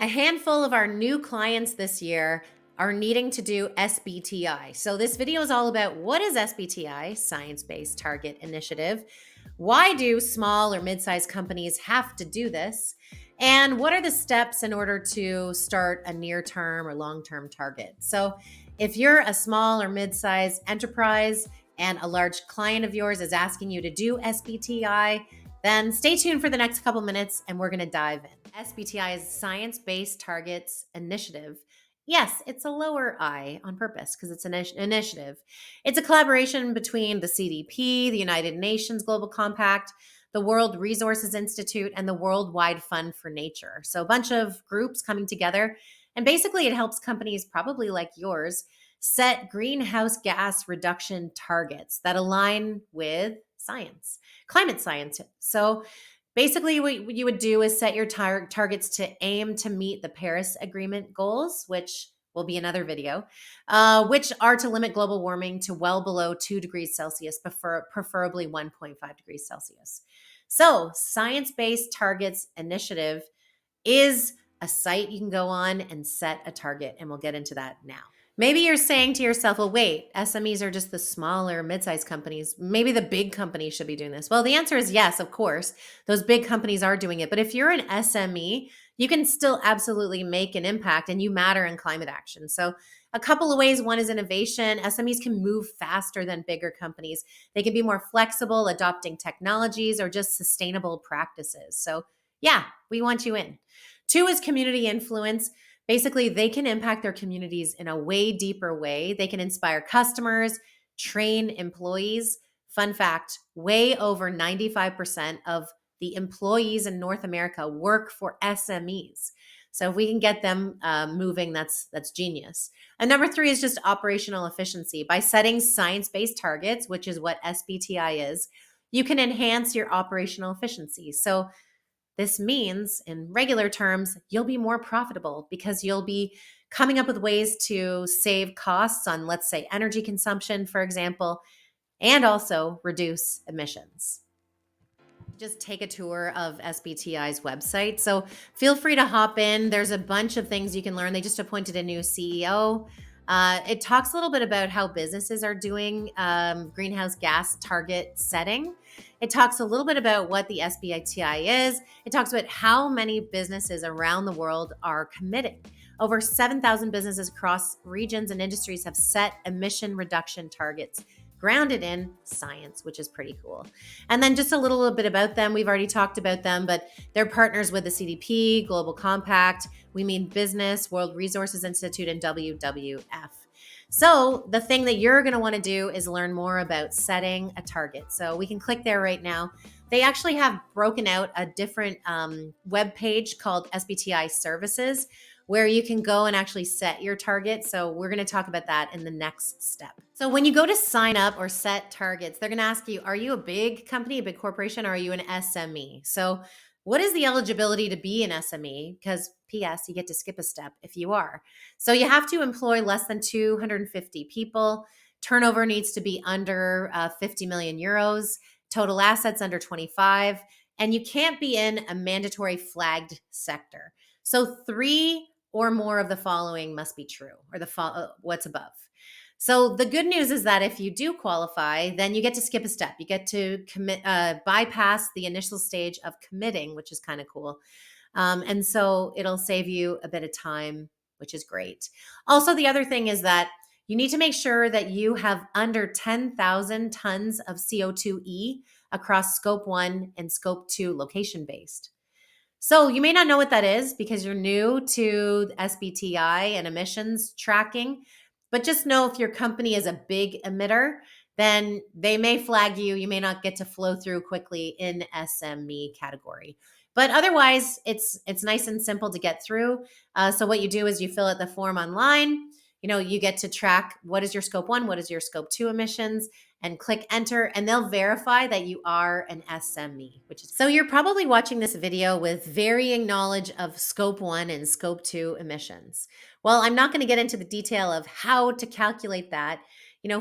A handful of our new clients this year are needing to do SBTi. So this video is all about what is SBTi, Science-Based Target Initiative? Why do small or mid-sized companies have to do this? And what are the steps in order to start a near-term or long-term target? So if you're a small or mid-sized enterprise and a large client of yours is asking you to do SBTi, then stay tuned for the next couple minutes and we're going to dive in. SBTi is Science-Based Targets Initiative. Yes, it's a lower I on purpose because it's an initiative. It's a collaboration between the CDP, the United Nations Global Compact, the World Resources Institute, and the Worldwide Fund for Nature. So a bunch of groups coming together. And basically it helps companies probably like yours set greenhouse gas reduction targets that align with science, climate science. So basically, what you would do is set your targets to aim to meet the Paris Agreement goals, which will be another video, which are to limit global warming to well below 2 degrees Celsius, preferably 1.5 degrees Celsius. So Science-Based Targets Initiative is a site you can go on and set a target, and we'll get into that now. Maybe you're saying to yourself, well, wait, SMEs are just the smaller, mid-sized companies. Maybe the big companies should be doing this. Well, the answer is yes, of course. Those big companies are doing it. But if you're an SME, you can still absolutely make an impact and you matter in climate action. So a couple of ways. One is innovation. SMEs can move faster than bigger companies. They can be more flexible, adopting technologies or just sustainable practices. So yeah, we want you in. Two is community influence. Basically, they can impact their communities in a way deeper way. They can inspire customers, train employees. Fun fact, way over 95% of the employees in North America work for SMEs. So if we can get them moving, that's genius. And number three is just operational efficiency. By setting science-based targets, which is what SBTi is, you can enhance your operational efficiency. So this means, in regular terms, you'll be more profitable because you'll be coming up with ways to save costs on, let's say, energy consumption, for example, and also reduce emissions. Just take a tour of SBTi's website. So feel free to hop in. There's a bunch of things you can learn. They just appointed a new CEO. It talks a little bit about how businesses are doing greenhouse gas target setting. It talks a little bit about what the SBTi is. It talks about how many businesses around the world are committing. Over 7,000 businesses across regions and industries have set emission reduction targets grounded in science, which is pretty cool. And then just a little bit about them. We've already talked about them, but they're partners with the CDP, Global Compact, We Mean Business, World Resources Institute, and WWF. So the thing that you're going to want to do is learn more about setting a target. So we can click there right now. They actually have broken out a different web page called SBTi Services, where you can go and actually set your target. So we're going to talk about that in the next step. So when you go to sign up or set targets, they're going to ask you, are you a big company, a big corporation, or are you an SME? So what is the eligibility to be an SME? Because PS, you get to skip a step if you are. So you have to employ less than 250 people. Turnover needs to be under 50 million euros. Total assets under 25. And you can't be in a mandatory flagged sector. So 3 or more of the following must be true, or what's above. So the good news is that if you do qualify, then you get to skip a step. You get to bypass the initial stage of committing, which is kind of cool. And so it'll save you a bit of time, which is great. Also, the other thing is that you need to make sure that you have under 10,000 tons of CO2e across scope 1 and scope 2 location-based. So you may not know what that is because you're new to SBTi and emissions tracking, but just know if your company is a big emitter, then they may flag you. You may not get to flow through quickly in SME category. But otherwise, it's nice and simple to get through. So what you do is you fill out the form online. You get to track what is your scope 1, what is your scope 2 emissions, and click enter, and they'll verify that you are an SME. So you're probably watching this video with varying knowledge of scope 1 and scope 2 emissions. Well, I'm not going to get into the detail of how to calculate that.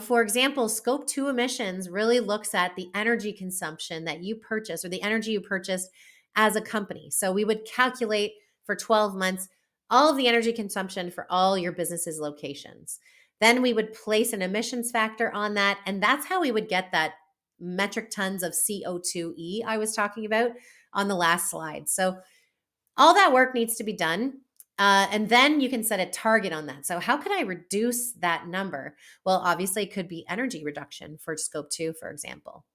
For example, scope 2 emissions really looks at the energy consumption that you purchase or the energy you purchased as a company. So we would calculate for 12 months all of the energy consumption for all your business's locations. Then we would place an emissions factor on that. And that's how we would get that metric tons of CO2e I was talking about on the last slide. So all that work needs to be done. And then you can set a target on that. So, how can I reduce that number? Well, obviously, it could be energy reduction for scope 2, for example.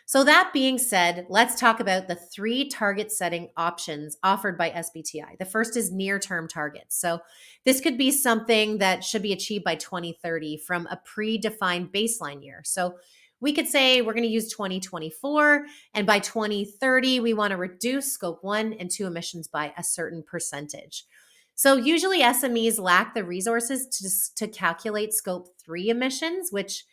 So, that being said, let's talk about the 3 target setting options offered by SBTi. The first is near term targets. So, this could be something that should be achieved by 2030 from a predefined baseline year. So, we could say we're going to use 2024, and by 2030, we want to reduce scope 1 and 2 emissions by a certain percentage. So, usually SMEs lack the resources to calculate scope 3 emissions, which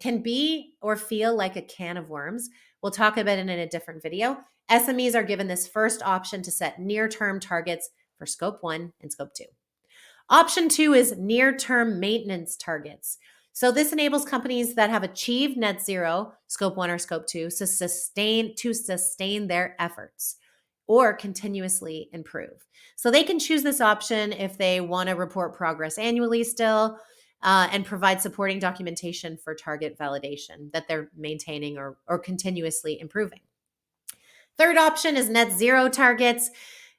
can be or feel like a can of worms. We'll talk about it in a different video. SMEs are given this first option to set near-term targets for scope 1 and scope 2. Option 2 is near-term maintenance targets. So this enables companies that have achieved net zero, scope 1 or scope 2, to sustain their efforts or continuously improve. So they can choose this option if they want to report progress annually still, and provide supporting documentation for target validation that they're maintaining or continuously improving. Third option is net zero targets.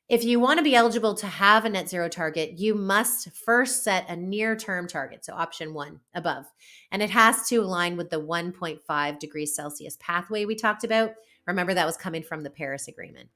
If you want to be eligible to have a net zero target, you must first set a near-term target, so option 1 above, and it has to align with the 1.5 degrees Celsius pathway we talked about. Remember, that was coming from the Paris Agreement.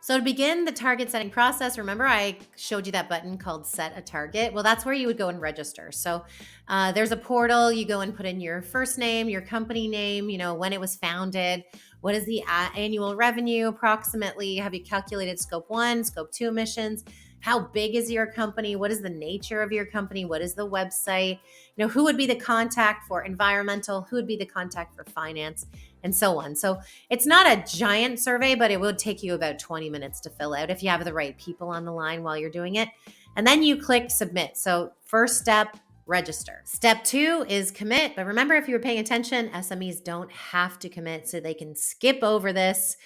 So to begin the target setting process, remember I showed you that button called Set a Target? Well, that's where you would go and register. So there's a portal. You go and put in your first name, your company name, when it was founded, what is the annual revenue approximately, have you calculated scope 1, scope 2 emissions, how big is your company, what is the nature of your company, what is the website, who would be the contact for environmental, who would be the contact for finance, and so on. So it's not a giant survey, but it would take you about 20 minutes to fill out if you have the right people on the line while you're doing it. And then you click submit. So first step, register. Step 2 is commit. But remember, if you were paying attention, SMEs don't have to commit, so they can skip over this.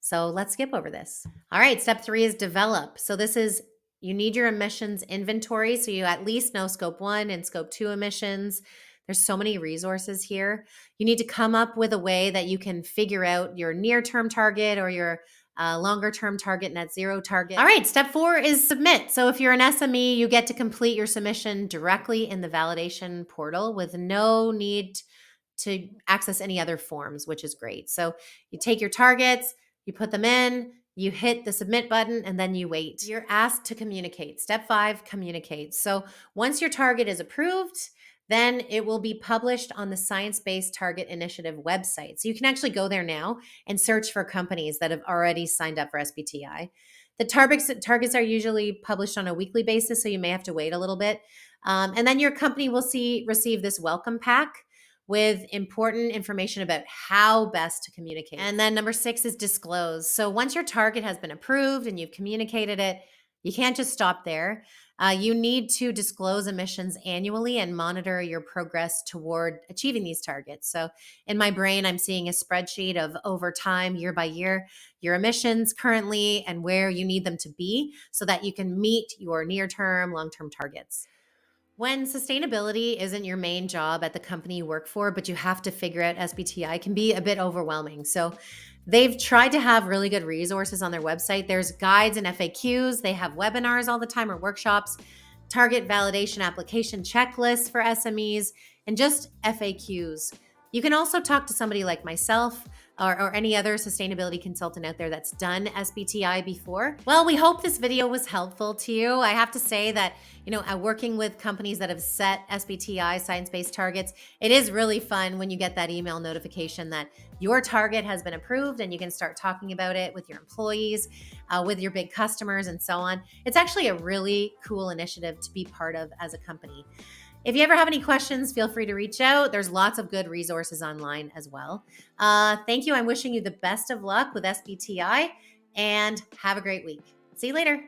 So let's skip over this. All right, step 3 is develop. So this is, you need your emissions inventory, so you at least know scope 1 and scope 2 emissions. There's so many resources here. You need to come up with a way that you can figure out your near-term target or your longer-term target, net zero target. All right, step 4 is submit. So if you're an SME, you get to complete your submission directly in the validation portal with no need to access any other forms, which is great. So you take your targets, you put them in, you hit the submit button, and then you wait. You're asked to communicate. Step 5, communicate. So once your target is approved, then it will be published on the Science Based Target Initiative website. So you can actually go there now and search for companies that have already signed up for SBTi. The targets are usually published on a weekly basis, so you may have to wait a little bit. And then your company will receive this welcome pack with important information about how best to communicate. And then number 6 is disclose. So once your target has been approved and you've communicated it, you can't just stop there. You need to disclose emissions annually and monitor your progress toward achieving these targets. So in my brain, I'm seeing a spreadsheet of over time, year by year, your emissions currently and where you need them to be so that you can meet your near-term, long-term targets. When sustainability isn't your main job at the company you work for, but you have to figure out SBTi, can be a bit overwhelming. So they've tried to have really good resources on their website. There's guides and FAQs. They have webinars all the time or workshops, target validation application checklists for SMEs, and just FAQs. You can also talk to somebody like myself or any other sustainability consultant out there that's done SBTi before. Well, we hope this video was helpful to you. I have to say that, working with companies that have set SBTi, science-based targets, it is really fun when you get that email notification that your target has been approved and you can start talking about it with your employees, with your big customers, and so on. It's actually a really cool initiative to be part of as a company. If you ever have any questions, feel free to reach out. There's lots of good resources online as well. Thank you. I'm wishing you the best of luck with SBTi and have a great week. See you later.